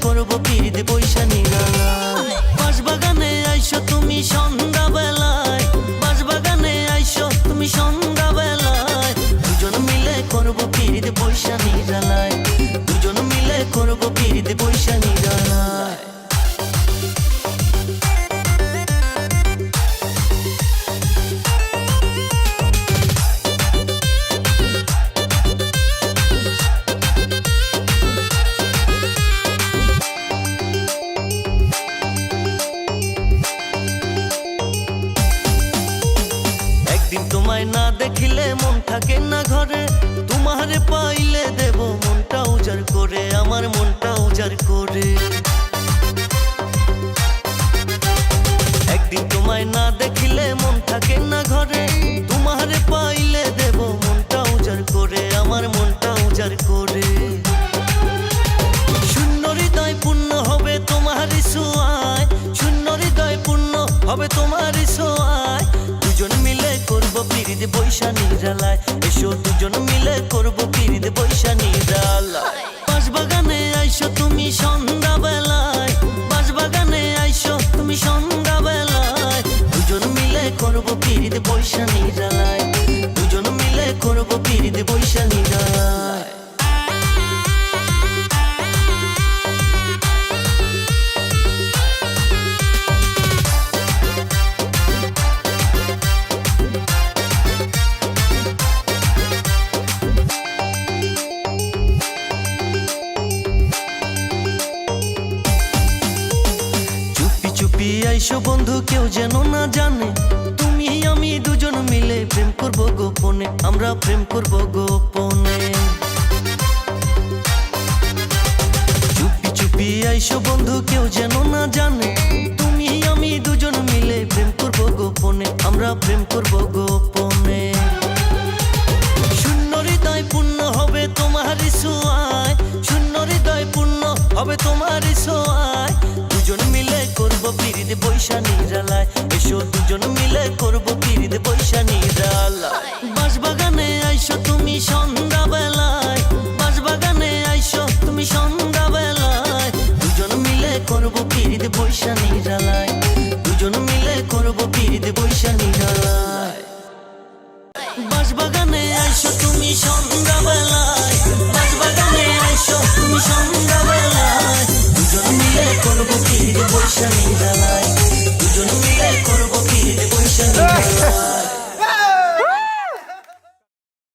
করব পিরিত বৈশা নিরালায়। বাঁশবাগানে আইসো তুমি সন্ধ্যা বেলায়, বাঁশবাগানে আইসো তুমি সন্ধ্যা বেলায়, দুজন মিলে করব পিরিত বৈশা নিরালায়, দুজন মিলে করব পিরিত বৈশা নিরালায়। তোমায় না দেখিলে মন থাকে না ঘরে, তোমারে পাইলে দেব মনটা উজাড় করে, আমার মনটা উজাড় করে। একদিন তোমায় না দেখিলে মন থাকে না ঘরে, তোমারে পাইলে দেব মনটা উজাড় করে, আমার মনটা উজাড় করে। শূন্য হৃদয় পূর্ণ হবে তোমারই ছোঁয়ায়, শূন্য হৃদয় পূর্ণ হবে তোমারই ছোঁয়ায়, দুজন মিলে করব পিরিত বৈশা নিরালায়, এসো দুজন মিলে করব পিরিত বৈশা নিরালায়। বাঁশবাগানে আইসো তুমি সন্ধ্যা বেলায়, বাঁশবাগানে আইসো তুমি সন্ধ্যা বেলায়, দুজন মিলে করব পিরিত বৈশা নিরালায়, দুজন মিলে করব পিরিত বৈশা নিরালায়। আইসো বন্ধু কেউ যেন না জানে, তুমি আমি দুজন মিলে প্রেম করব গোপনে, আমরা প্রেম করব গোপনে। চুপি চুপি আইসো বন্ধু কেউ যেন না জানে, তুমি আমি দুজন মিলে প্রেম করব গোপনে, আমরা প্রেম করব গোপনে। শূন্য হৃদয় পূর্ণ হবে তোমারই ছোঁয়ায়, শূন্য হৃদয় পূর্ণ হবে তোমারই ছোঁয়ায়, দুজন মিলে করব পিরিত বৈশা নিরালায়, এসো দুজন মিলে করব পিরিত বৈশা নিরালায়। বাঁশবাগানে আইসো তুমি সন্ধ্যা বেলায়, বাঁশবাগানে আইসো তুমি সন্ধ্যা বেলায়, দুজন মিলে করব পিরিত বৈশা নিরালায়, দুজন মিলে করব পিরিত বৈশা নিরালায়। বাঁশবাগানে আইসো তুমি সন্ধ্যা